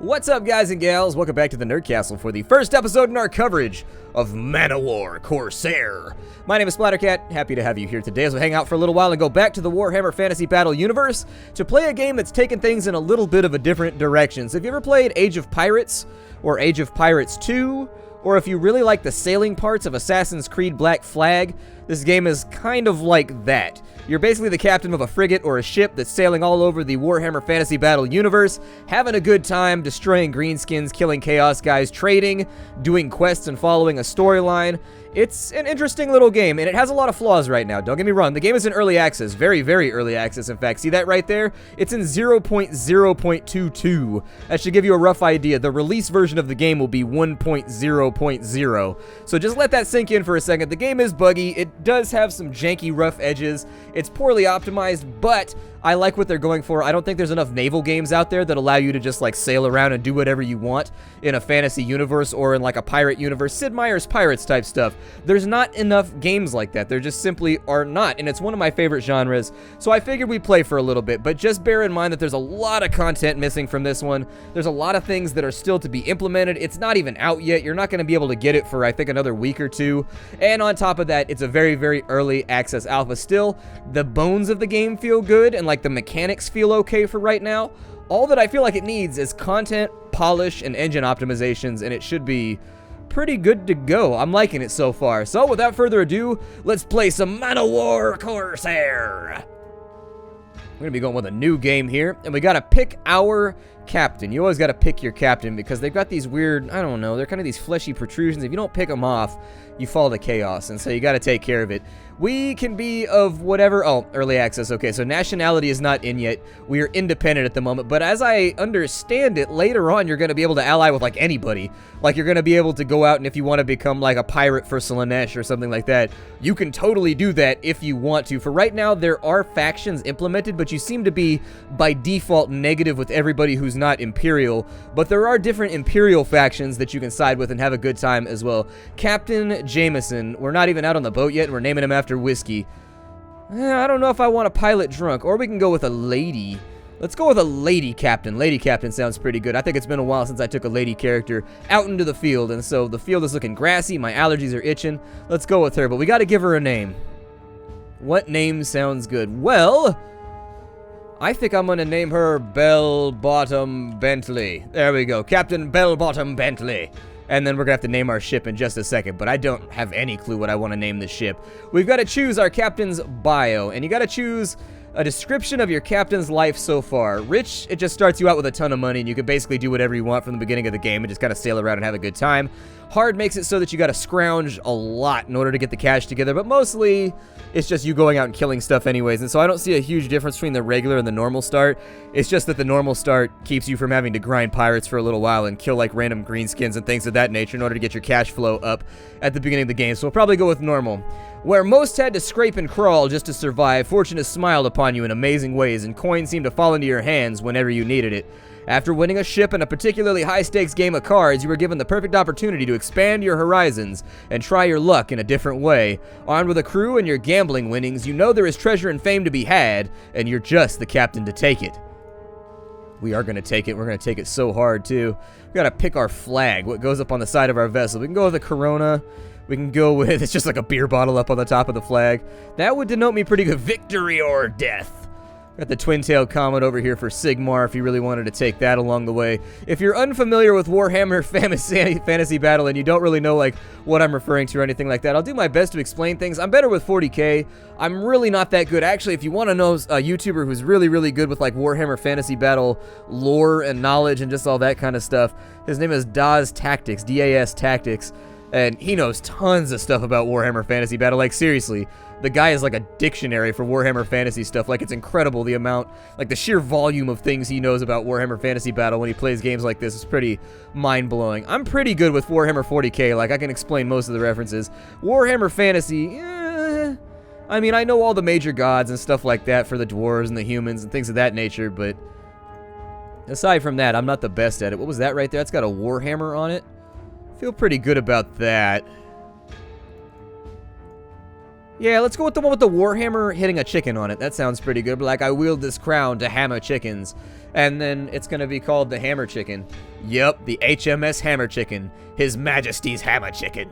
What's up, guys and gals? Welcome back to the Nerd Castle for the first episode in our coverage of Man O War Corsair. My name is Splattercat. Happy to have you here today as we hang out for a little while and go back to the Warhammer Fantasy Battle universe to play a game that's taken things in a little bit of a different direction. So if you ever played Age of Pirates or Age of Pirates 2, or if you really like the sailing parts of Assassin's Creed Black Flag, this game is kind of like that. You're basically the captain of a frigate or a ship that's sailing all over the Warhammer Fantasy Battle universe, having a good time, destroying greenskins, killing chaos guys, trading, doing quests, and following a storyline. It's an interesting little game, and it has a lot of flaws right now. Don't get me wrong. The game is in early access. Very, very early access, in fact. See that right there? It's in 0.0.22. That should give you a rough idea. The release version of the game will be 1.0.0. So just let that sink in for a second. The game is buggy. It does have some janky, rough edges. It's poorly optimized, but I like what they're going for. I don't think there's enough naval games out there that allow you to just like sail around and do whatever you want in a fantasy universe or in like a pirate universe. Sid Meier's Pirates type stuff. There's not enough games like that. There just simply are not, and it's one of my favorite genres, so I figured we'd play for a little bit, but just bear in mind that there's a lot of content missing from this one. There's a lot of things that are still to be implemented. It's not even out yet. You're not going to be able to get it for, I think, another week or two, and on top of that, it's a very, very early access alpha still. The bones of the game feel good, and like the mechanics feel okay for right now. All that I feel like it needs is content, polish, and engine optimizations, and it should be pretty good to go. I'm liking it so far. So without further ado, let's play some Man O War Corsair. We're gonna be going with a new game here, and we gotta pick our captain. You always gotta pick your captain because they've got these weird, I don't know, they're kind of these fleshy protrusions. If you don't pick them off, you fall to chaos, and so you gotta take care of it. We can be of whatever, oh, early access, okay, so nationality is not in yet. We are independent at the moment, but as I understand it, later on you're gonna be able to ally with like anybody. Like you're gonna be able to go out, and if you want to become like a pirate for Slanesh or something like that, you can totally do that if you want to. For right now, there are factions implemented, but you seem to be by default negative with everybody who's not Imperial, but there are different Imperial factions that you can side with and have a good time as well. Captain Jameson, we're not even out on the boat yet, and we're naming him after whiskey. I don't know if I want a pilot drunk, or we can go with a lady. Let's go with a lady captain. Lady captain sounds pretty good. I think it's been a while since I took a lady character out into the field, and so the field is looking grassy. My allergies are itching. Let's go with her, but we got to give her a name. What name sounds good? Well, I think I'm going to name her Bell Bottom Bentley. There we go. Captain Bell Bottom Bentley. And then we're going to have to name our ship in just a second, but I don't have any clue what I want to name this ship. We've got to choose our captain's bio, and you got to choose a description of your captain's life so far. Rich, it just starts you out with a ton of money, and you can basically do whatever you want from the beginning of the game and just kind of sail around and have a good time. Hard makes it so that you got to scrounge a lot in order to get the cash together, but mostly it's just you going out and killing stuff anyways, and so I don't see a huge difference between the regular and the normal start. It's just that the normal start keeps you from having to grind pirates for a little while and kill like random greenskins and things of that nature in order to get your cash flow up at the beginning of the game, so we'll probably go with normal. Where most had to scrape and crawl just to survive, fortune has smiled upon you in amazing ways, and coins seem to fall into your hands whenever you needed it. After winning a ship in a particularly high-stakes game of cards, you were given the perfect opportunity to expand your horizons and try your luck in a different way. Armed with a crew and your gambling winnings, you know there is treasure and fame to be had, and you're just the captain to take it. We are going to take it. We're going to take it so hard, too. We got to pick our flag, what goes up on the side of our vessel. We can go with a Corona. We can go with, it's just like a beer bottle up on the top of the flag. That would denote me pretty good. Victory or death. Got the twin-tailed comet over here for Sigmar if you really wanted to take that along the way. If you're unfamiliar with Warhammer Fantasy Battle and you don't really know like what I'm referring to or anything like that, I'll do my best to explain things. I'm better with 40k. I'm really not that good. Actually, if you want to know a YouTuber who's really, really good with like Warhammer Fantasy Battle lore and knowledge and just all that kind of stuff, his name is Das Tactics, D-A-S Tactics. And he knows tons of stuff about Warhammer Fantasy Battle. Like, seriously, the guy is like a dictionary for Warhammer Fantasy stuff. Like, it's incredible the amount, like the sheer volume of things he knows about Warhammer Fantasy Battle when he plays games like this is pretty mind-blowing. I'm pretty good with Warhammer 40k. Like, I can explain most of the references. Warhammer Fantasy, I mean, I know all the major gods and stuff like that for the dwarves and the humans and things of that nature, but aside from that, I'm not the best at it. What was that right there? That's got a Warhammer on it. Feel pretty good about that. Yeah, let's go with the one with the Warhammer hitting a chicken on it. That sounds pretty good. But like, I wield this crown to hammer chickens. And then it's going to be called the Hammer Chicken. Yep, the HMS Hammer Chicken. His Majesty's Hammer Chicken.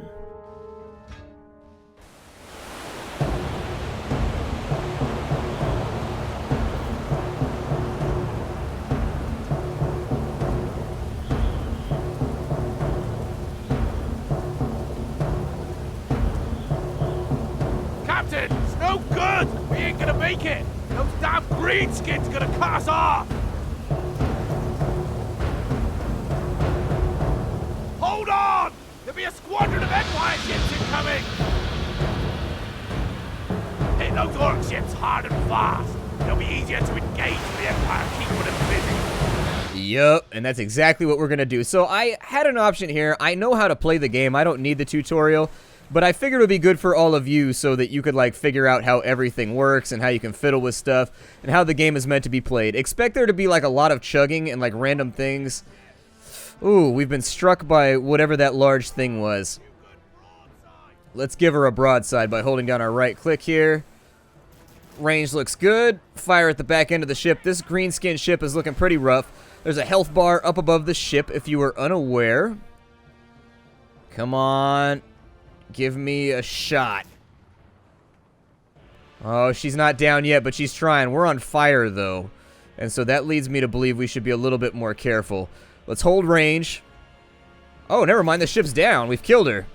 Captain, it's no good! We ain't gonna make it! Those damn greenskins gonna cut us off! Hold on! There'll be a squadron of Empire ships incoming! Hit those Orc ships hard and fast! It'll be easier to engage with the Empire, keeping them busy. Yup, and that's exactly what we're gonna do. So I had an option here. I know how to play the game. I don't need the tutorial. But I figured it would be good for all of you so that you could, like, figure out how everything works and how you can fiddle with stuff and how the game is meant to be played. Expect there to be, like, a lot of chugging and, like, random things. Ooh, we've been struck by whatever that large thing was. Let's give her a broadside by holding down our right click here. Range looks good. Fire at the back end of the ship. This greenskin ship is looking pretty rough. There's a health bar up above the ship if you were unaware. Come on. Give me a shot. Oh, she's not down yet, but she's trying. We're on fire, though. And so that leads me to believe we should be a little bit more careful. Let's hold range. Oh, never mind. The ship's down. We've killed her.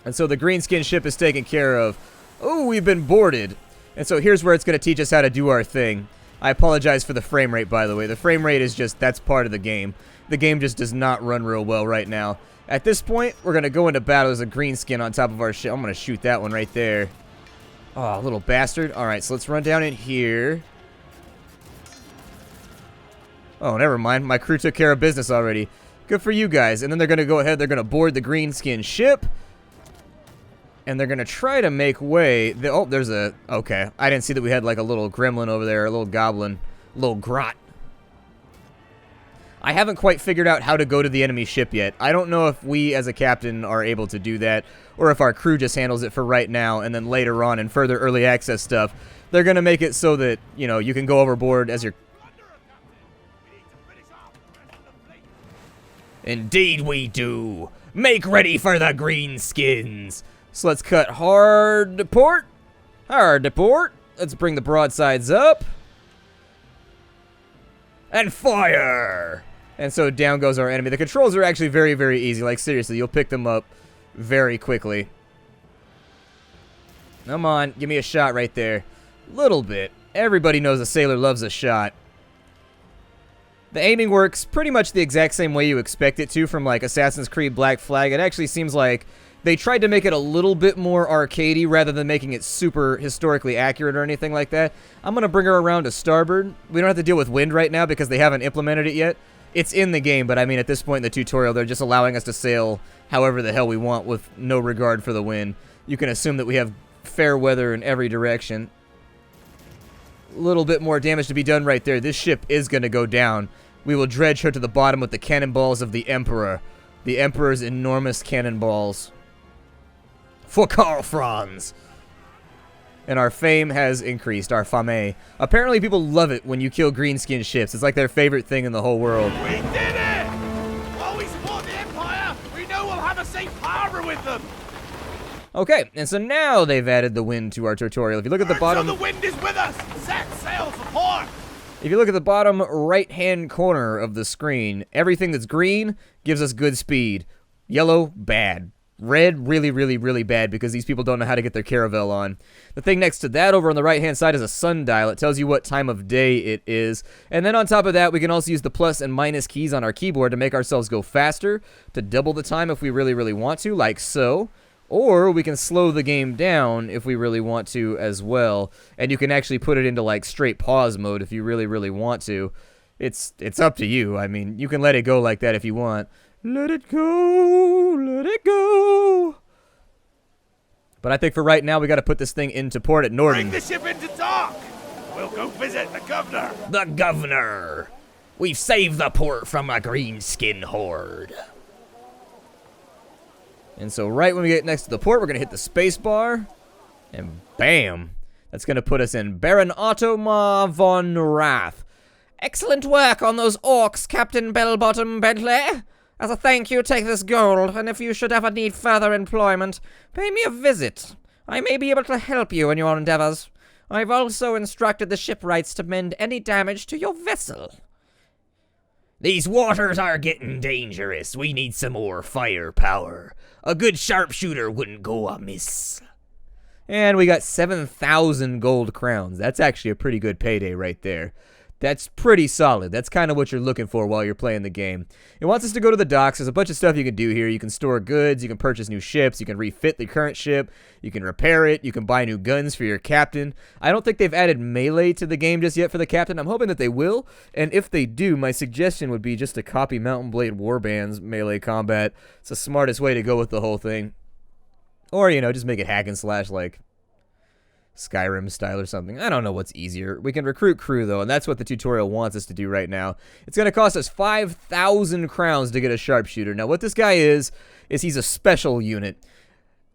And so the greenskin ship is taken care of. Oh, we've been boarded. And so here's where it's going to teach us how to do our thing. I apologize for the frame rate, by the way. The frame rate is just, that's part of the game. The game just does not run real well right now. At this point, we're going to go into battle as a greenskin on top of our ship. I'm going to shoot that one right there. Oh, little bastard. Alright, so let's run down in here. Oh, never mind. My crew took care of business already. Good for you guys. And then they're going to go ahead. They're going to board the greenskin ship. And they're going to try to make way. Oh, there's a... Okay. I didn't see that we had like a little gremlin over there. A little goblin. A little grot. I haven't quite figured out how to go to the enemy ship yet. I don't know if we as a captain are able to do that, or if our crew just handles it for right now, and then later on in further early access stuff, they're going to make it so that, you know, you can go overboard as your... Indeed we do! Make ready for the greenskins! So let's cut hard to port. Hard to port. Let's bring the broadsides up. And fire! And so down goes our enemy. The controls are actually very, very easy. Like, seriously, you'll pick them up very quickly. Come on, give me a shot right there. Little bit. Everybody knows a sailor loves a shot. The aiming works pretty much the exact same way you expect it to from, like, Assassin's Creed Black Flag. It actually seems like they tried to make it a little bit more arcadey rather than making it super historically accurate or anything like that. I'm going to bring her around to starboard. We don't have to deal with wind right now because they haven't implemented it yet. It's in the game, but I mean, at this point in the tutorial, they're just allowing us to sail however the hell we want with no regard for the wind. You can assume that we have fair weather in every direction. A little bit more damage to be done right there. This ship is going to go down. We will dredge her to the bottom with the cannonballs of the Emperor. The Emperor's enormous cannonballs. For Karl Franz. And our fame has increased, our fame. Apparently people love it when you kill greenskin ships. It's like their favorite thing in the whole world. We did it! While we support the Empire, we know we'll have a safe harbor with them! Okay, and so now they've added the wind to our tutorial. If you look at the bottom... So the wind is with us! Set sail for port! If you look at the bottom right-hand corner of the screen, everything that's green gives us good speed. Yellow, bad. Red, really, really, really bad because these people don't know how to get their caravel on. The thing next to that over on the right-hand side is a sundial. It tells you what time of day it is. And then on top of that, we can also use the plus and minus keys on our keyboard to make ourselves go faster, to double the time if we really, really want to, like so. Or we can slow the game down if we really want to as well. And you can actually put it into like straight pause mode if you really, really want to. It's up to you. I mean, you can let it go like that if you want. Let it go, let it go. But I think for right now, we got to put this thing into port at Norden. Bring the ship into dock. We'll go visit the governor. The governor. We've saved the port from a greenskin horde. And so right when we get next to the port, we're going to hit the space bar. And bam! That's going to put us in Baron Ottomar von Rath. Excellent work on those orcs, Captain Bellbottom Bentley. As a thank you, take this gold, and if you should ever need further employment, pay me a visit. I may be able to help you in your endeavors. I've also instructed the shipwrights to mend any damage to your vessel. These waters are getting dangerous. We need some more firepower. A good sharpshooter wouldn't go amiss. And we got 7,000 gold crowns. That's actually a pretty good payday right there. That's pretty solid. That's kind of what you're looking for while you're playing the game. It wants us to go to the docks. There's a bunch of stuff you can do here. You can store goods. You can purchase new ships. You can refit the current ship. You can repair it. You can buy new guns for your captain. I don't think they've added melee to the game just yet for the captain. I'm hoping that they will. And if they do, my suggestion would be just to copy Mountain Blade Warband's melee combat. It's the smartest way to go with the whole thing. Or, you know, just make it hack and slash like Skyrim style or something. I don't know what's easier. We can recruit crew, though, and that's what the tutorial wants us to do right now. It's going to cost us 5,000 crowns to get a sharpshooter. Now, what this guy is he's a special unit.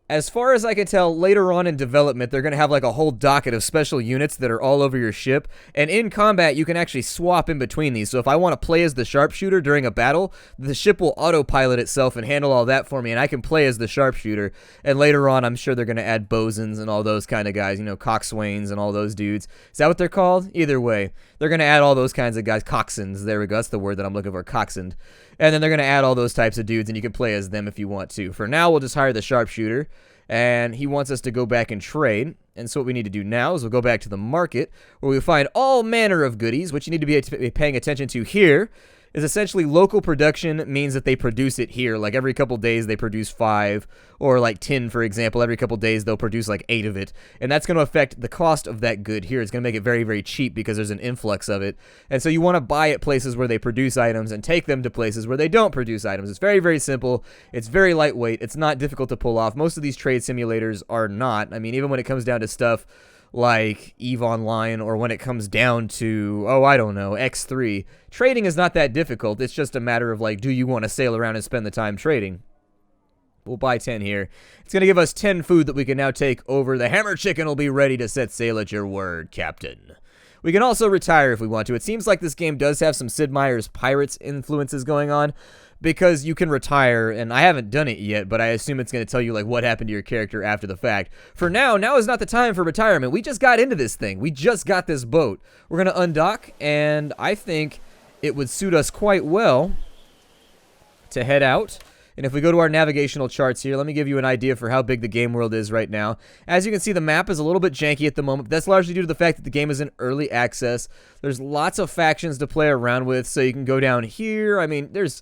As far as I can tell, later on in development, they're going to have like a whole docket of special units that are all over your ship. And in combat, you can actually swap in between these. So if I want to play as the sharpshooter during a battle, the ship will autopilot itself and handle all that for me. And I can play as the sharpshooter. And later on, I'm sure they're going to add bosuns and all those kind of guys. You know, coxswains and all those dudes. Is that what they're called? Either way, they're going to add all those kinds of guys. Coxswains. There we go. That's the word that I'm looking for. Coxswain. And then they're going to add all those types of dudes, and you can play as them if you want to. For now, we'll just hire the sharpshooter, and he wants us to go back and trade. And so what we need to do now is we'll go back to the market, where we find all manner of goodies. What you need to be paying attention to here is essentially local production means that they produce it here. Like every couple days they produce 5, or like 10, for example. Every couple days they'll produce like 8 of it. And that's going to affect the cost of that good here. It's going to make it very, very cheap because there's an influx of it. And so you want to buy at places where they produce items and take them to places where they don't produce items. It's very, very simple. It's very lightweight. It's not difficult to pull off. Most of these trade simulators are not. I mean, even when it comes down to stuff like EVE Online, or when it comes down to, oh, I don't know, X3. Trading is not that difficult. It's just a matter of, like, do you want to sail around and spend the time trading? We'll buy 10 here. It's going to give us 10 food that we can now take over. The hammer chicken will be ready to set sail at your word, Captain. We can also retire if we want to. It seems like this game does have some Sid Meier's Pirates influences going on, because you can retire, and I haven't done it yet, but I assume it's going to tell you like what happened to your character after the fact. For now is not the time for retirement. We just got into this thing. We just got this boat. We're going to undock, and I think it would suit us quite well to head out. And if we go to our navigational charts here, let me give you an idea for how big the game world is right now. As you can see, the map is a little bit janky at the moment. That's largely due to the fact that the game is in early access. There's lots of factions to play around with, so you can go down here. I mean, there's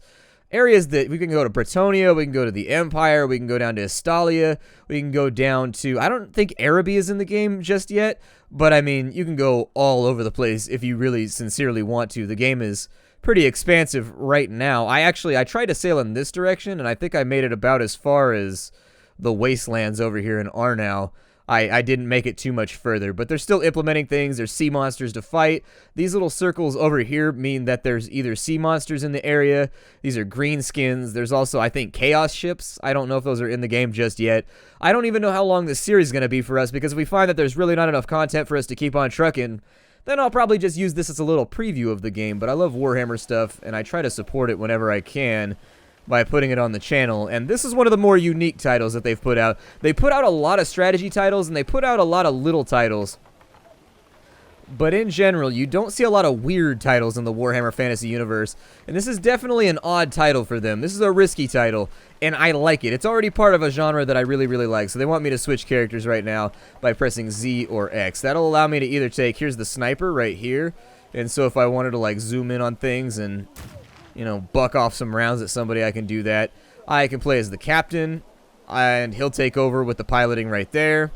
areas that we can go to Bretonia, we can go to the Empire, we can go down to Estalia, we can go down to, I don't think Araby is in the game just yet, but I mean, you can go all over the place if you really sincerely want to. The game is pretty expansive right now. I tried to sail in this direction, and I think I made it about as far as the wastelands over here in Arnau. I didn't make it too much further, but they're still implementing things. There's sea monsters to fight. These little circles over here mean that there's either sea monsters in the area. These are green skins. There's also, I think, chaos ships. I don't know if those are in the game just yet. I don't even know how long this series is going to be for us, because if we find that there's really not enough content for us to keep on trucking, then I'll probably just use this as a little preview of the game. But I love Warhammer stuff, and I try to support it whenever I can by putting it on the channel. And this is one of the more unique titles that they've put out. They put out a lot of strategy titles, and they put out a lot of little titles. But in general, you don't see a lot of weird titles in the Warhammer Fantasy universe. And this is definitely an odd title for them. This is a risky title, and I like it. It's already part of a genre that I really, really like. So they want me to switch characters right now by pressing Z or X. That'll allow me to either take, here's the sniper right here. And so if I wanted to like zoom in on things and, you know, buck off some rounds at somebody, I can do that. I can play as the captain, and he'll take over with the piloting right there.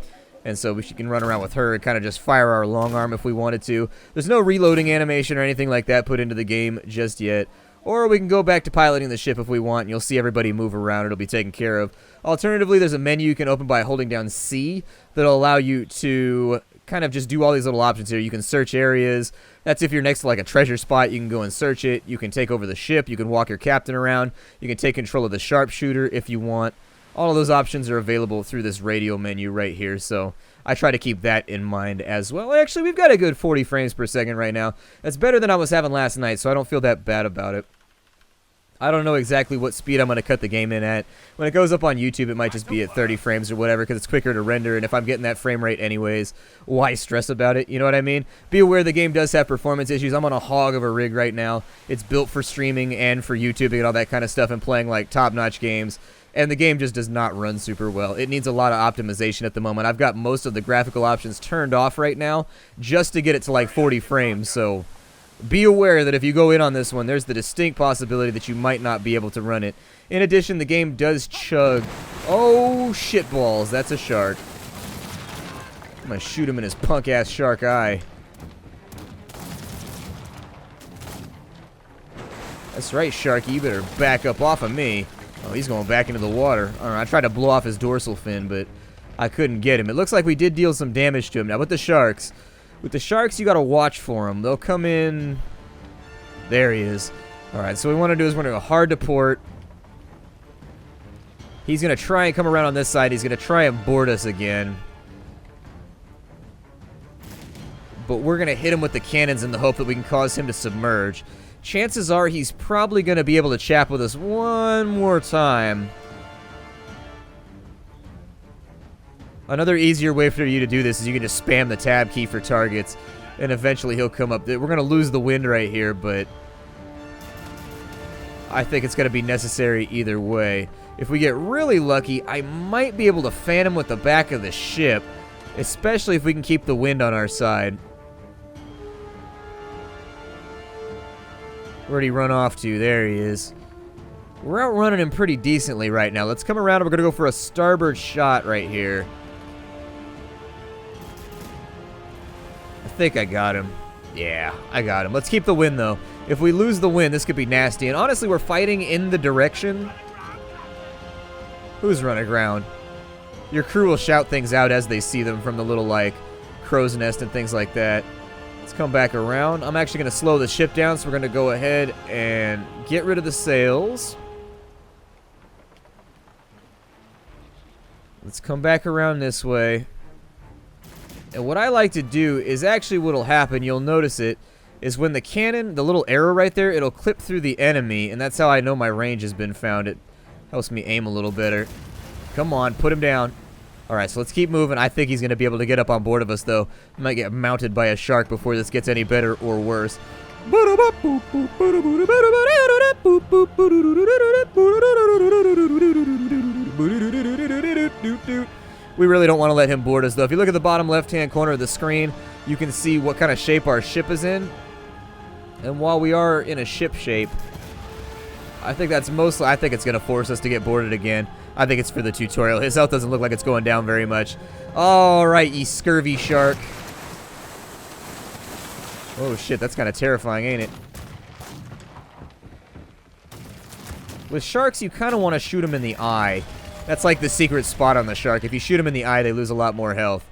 And so we can run around with her and kind of just fire our long arm if we wanted to. There's no reloading animation or anything like that put into the game just yet. Or we can go back to piloting the ship if we want, and you'll see everybody move around. It'll be taken care of. Alternatively, there's a menu you can open by holding down C that'll allow you to kind of just do all these little options here. You can search areas. That's if you're next to like a treasure spot, you can go and search it. You can take over the ship. You can walk your captain around. You can take control of the sharpshooter if you want. All of those options are available through this radio menu right here, so I try to keep that in mind as well. Actually, we've got a good 40 frames per second right now. That's better than I was having last night, so I don't feel that bad about it. I don't know exactly what speed I'm going to cut the game in at. When it goes up on YouTube, it might just be at 30 frames or whatever because it's quicker to render, and if I'm getting that frame rate anyways, why stress about it? You know what I mean? Be aware the game does have performance issues. I'm on a hog of a rig right now. It's built for streaming and for YouTubing and all that kind of stuff and playing like top-notch games, and the game just does not run super well. It needs a lot of optimization at the moment. I've got most of the graphical options turned off right now just to get it to like 40 frames, so be aware that if you go in on this one, there's the distinct possibility that you might not be able to run it. In addition, the game does chug. Oh, shitballs. That's a shark. I'm going to shoot him in his punk-ass shark eye. That's right, Sharky. You better back up off of me. Oh, he's going back into the water. I don't know, I tried to blow off his dorsal fin, but I couldn't get him. It looks like we did deal some damage to him. Now, with the sharks, you got to watch for them. They'll come in. There he is. All right, so what we want to do is we're going to go hard to port. He's going to try and come around on this side. He's going to try and board us again. But we're going to hit him with the cannons in the hope that we can cause him to submerge. Chances are he's probably going to be able to chap with us one more time. Another easier way for you to do this is you can just spam the tab key for targets, and eventually he'll come up. We're going to lose the wind right here, but I think it's going to be necessary either way. If we get really lucky, I might be able to fan him with the back of the ship, especially if we can keep the wind on our side. Where'd he run off to? There he is. We're outrunning him pretty decently right now. Let's come around and we're going to go for a starboard shot right here. I think I got him. Yeah, I got him. Let's keep the wind, though. If we lose the wind, this could be nasty. And honestly, we're fighting in the direction. Who's running aground? Your crew will shout things out as they see them from the little, like, crow's nest and things like that. Let's come back around. I'm actually going to slow the ship down, so we're going to go ahead and get rid of the sails. Let's come back around this way. And what I like to do is actually what'll happen, you'll notice it, is when the cannon, the little arrow right there, it'll clip through the enemy, and that's how I know my range has been found. It helps me aim a little better. Come on, put him down. Alright, so let's keep moving. I think he's going to be able to get up on board of us, though. I might get mounted by a shark before this gets any better or worse. We really don't want to let him board us, though. If you look at the bottom left-hand corner of the screen, you can see what kind of shape our ship is in. And while we are in a ship shape, I think that's mostly, I think it's going to force us to get boarded again. I think it's for the tutorial. His health doesn't look like it's going down very much. All right, you scurvy shark. Oh, shit, that's kind of terrifying, ain't it? With sharks, you kind of want to shoot them in the eye. That's like the secret spot on the shark. If you shoot them in the eye, they lose a lot more health.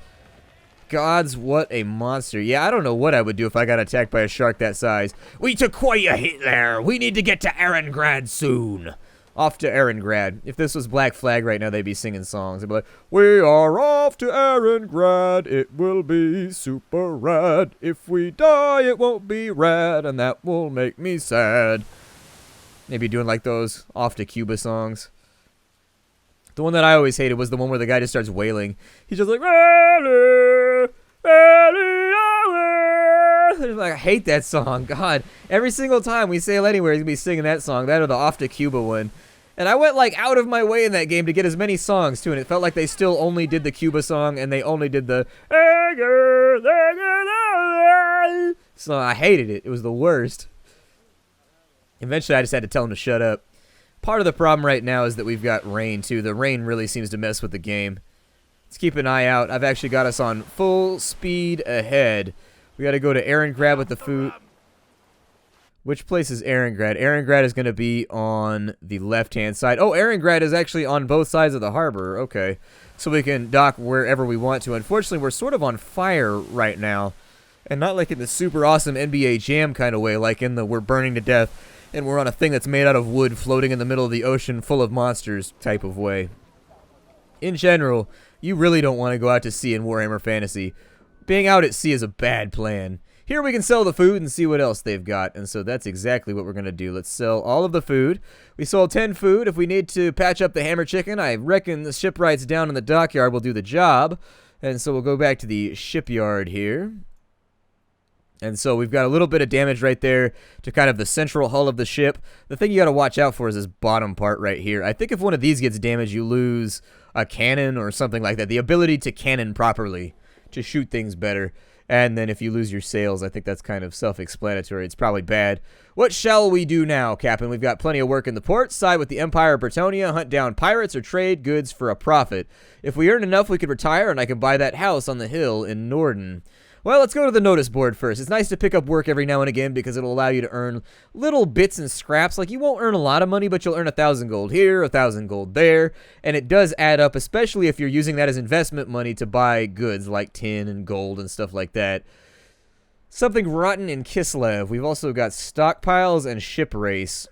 Gods, what a monster. Yeah, I don't know what I would do if I got attacked by a shark that size. We took quite a hit there. We need to get to Erengrad soon. Off to Erengrad. If this was Black Flag right now, they'd be singing songs. They'd be like, we are off to Erengrad. It will be super rad. If we die, it won't be rad, and that will make me sad. Maybe doing like those off to Cuba songs. The one that I always hated was the one where the guy just starts wailing. He's just like, I hate that song. God, every single time we sail anywhere, he's gonna be singing that song. That or the Off to Cuba one. And I went like out of my way in that game to get as many songs too, and it felt like they still only did the Cuba song and they only did the. So I hated it. It was the worst. Eventually, I just had to tell him to shut up. Part of the problem right now is that we've got rain, too. The rain really seems to mess with the game. Let's keep an eye out. I've actually got us on full speed ahead. We got to go to Erengrad with the food. Which place is Erengrad? Erengrad is going to be on the left-hand side. Oh, Erengrad is actually on both sides of the harbor. Okay. So we can dock wherever we want to. Unfortunately, we're sort of on fire right now. And not like in the super awesome NBA Jam kind of way, like in the we're burning to death. And we're on a thing that's made out of wood floating in the middle of the ocean full of monsters type of way. in general, you really don't want to go out to sea in Warhammer Fantasy. Being out at sea is a bad plan. Here we can sell the food and see what else they've got, and so that's exactly what we're going to do. Let's sell all of the food. We sold 10 food. If we need to patch up the hammer chicken, I reckon the shipwrights down in the dockyard will do the job. And so we'll go back to the shipyard here. And so we've got a little bit of damage right there to kind of the central hull of the ship. The thing you got to watch out for is this bottom part right here. I think if one of these gets damaged, you lose a cannon or something like that. The ability to cannon properly, to shoot things better. And then if you lose your sails, I think that's kind of self-explanatory. It's probably bad. What shall we do now, Captain? We've got plenty of work in the port. Side with the Empire of Bretonia, hunt down pirates, or trade goods for a profit. If we earn enough, we could retire, and I can buy that house on the hill in Norden. Well, let's go to the notice board first. It's nice to pick up work every now and again because it'll allow you to earn little bits and scraps. Like, you won't earn a lot of money, but you'll earn 1,000 gold here, 1,000 gold there, and it does add up, especially if you're using that as investment money to buy goods like tin and gold and stuff like that. Something rotten in Kislev. We've also got stockpiles and ship race.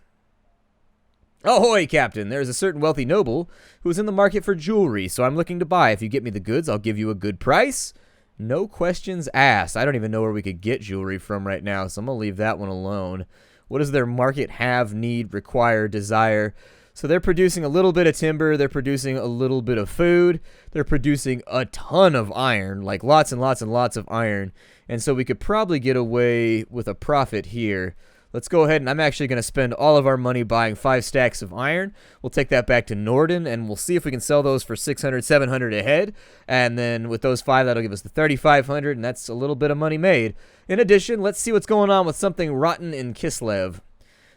Ahoy, Captain! There is a certain wealthy noble who is in the market for jewelry, so I'm looking to buy. If you get me the goods, I'll give you a good price. No questions asked. I don't even know where we could get jewelry from right now, so I'm going to leave that one alone. What does their market have, need, require, desire? So they're producing a little bit of timber. They're producing a little bit of food. They're producing a ton of iron, like lots and lots and lots of iron. And so we could probably get away with a profit here. Let's go ahead, and I'm actually going to spend all of our money buying 5 stacks of iron. We'll take that back to Norden, and we'll see if we can sell those for 600, 700 a head. And then with those 5, that'll give us the 3,500, and that's a little bit of money made. In addition, let's see what's going on with something rotten in Kislev.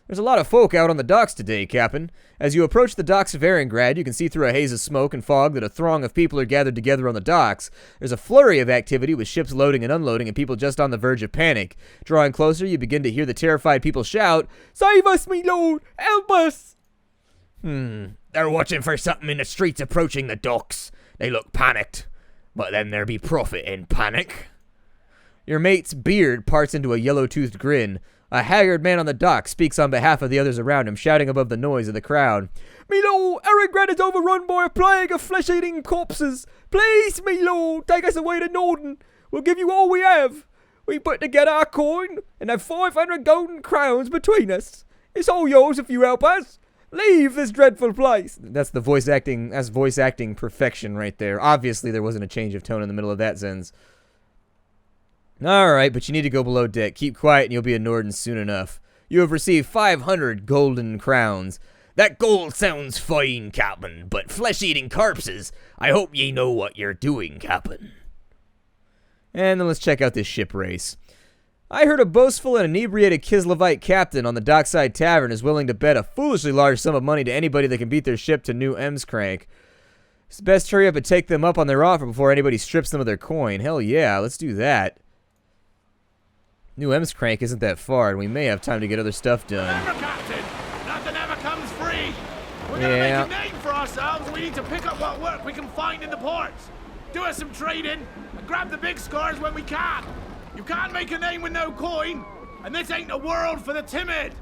There's a lot of folk out on the docks today, Captain. As you approach the docks of Erengrad, you can see through a haze of smoke and fog that a throng of people are gathered together on the docks. There's a flurry of activity with ships loading and unloading and people just on the verge of panic. Drawing closer, you begin to hear the terrified people shout, "Save us, me lord! Help us!" They're watching for something in the streets approaching the docks. They look panicked. But then there be profit in panic. Your mate's beard parts into a yellow-toothed grin. A haggard man on the dock speaks on behalf of the others around him, shouting above the noise of the crowd. "Me lord, Erengrad is overrun by a plague of flesh-eating corpses. Please, me lord, take us away to Norden. We'll give you all we have. We put together our coin and have 500 golden crowns between us. It's all yours if you help us. Leave this dreadful place." That's the voice acting. That's voice acting perfection right there. Obviously, there wasn't a change of tone in the middle of that sentence. Alright, but you need to go below deck. Keep quiet and you'll be in Norden soon enough. You have received 500 golden crowns. That gold sounds fine, Captain, but flesh-eating corpses, I hope ye know what you're doing, Captain. And then let's check out this ship race. I heard a boastful and inebriated Kislevite captain on the dockside tavern is willing to bet a foolishly large sum of money to anybody that can beat their ship to New Emskrank. It's best hurry up and take them up on their offer before anybody strips them of their coin. Hell yeah, let's do that. New Emskrank isn't that far, and we may have time to get other stuff done. Remember, Captain, nothing ever comes free. We're gonna make a name for ourselves. We need to pick up what work we can find in the ports. Do us some trading, and grab the big scores when we can. You can't make a name with no coin, and this ain't a world for the timid.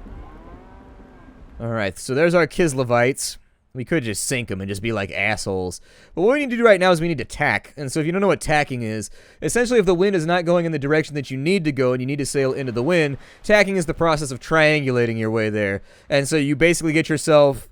Alright, so there's our Kislevites. We could just sink them and just be like assholes. But what we need to do right now is we need to tack. And so if you don't know what tacking is, essentially if the wind is not going in the direction that you need to go and you need to sail into the wind, tacking is the process of triangulating your way there. And so you basically get yourself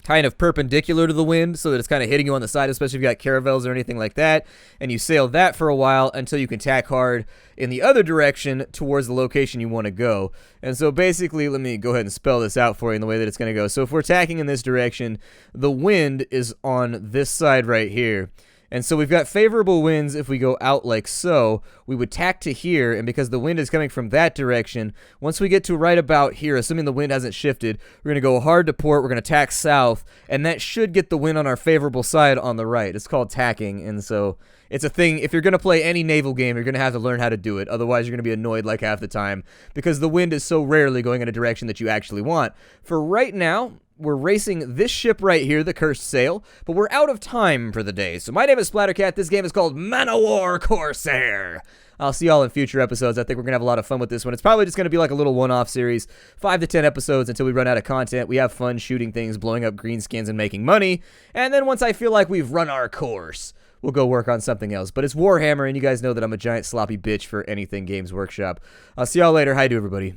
kind of perpendicular to the wind so that it's kind of hitting you on the side, especially if you got caravels or anything like that, and you sail that for a while until you can tack hard in the other direction towards the location you want to go. And so basically, let me go ahead and spell this out for you in the way that it's going to go. So if we're tacking in this direction, the wind is on this side right here. And so we've got favorable winds if we go out like so. We would tack to here, and because the wind is coming from that direction, once we get to right about here, assuming the wind hasn't shifted, we're going to go hard to port, we're going to tack south, and that should get the wind on our favorable side on the right. It's called tacking, and so it's a thing. If you're going to play any naval game, you're going to have to learn how to do it. Otherwise, you're going to be annoyed like half the time because the wind is so rarely going in a direction that you actually want. For right now, we're racing this ship right here, the Cursed Sail, but we're out of time for the day. So my name is Splattercat. This game is called Man O War Corsair. I'll see y'all in future episodes. I think we're going to have a lot of fun with this one. It's probably just going to be like a little one-off series, 5 to 10 episodes until we run out of content. We have fun shooting things, blowing up greenskins, and making money. And then once I feel like we've run our course, we'll go work on something else. But it's Warhammer, and you guys know that I'm a giant sloppy bitch for anything Games Workshop. I'll see y'all later. Hi to everybody.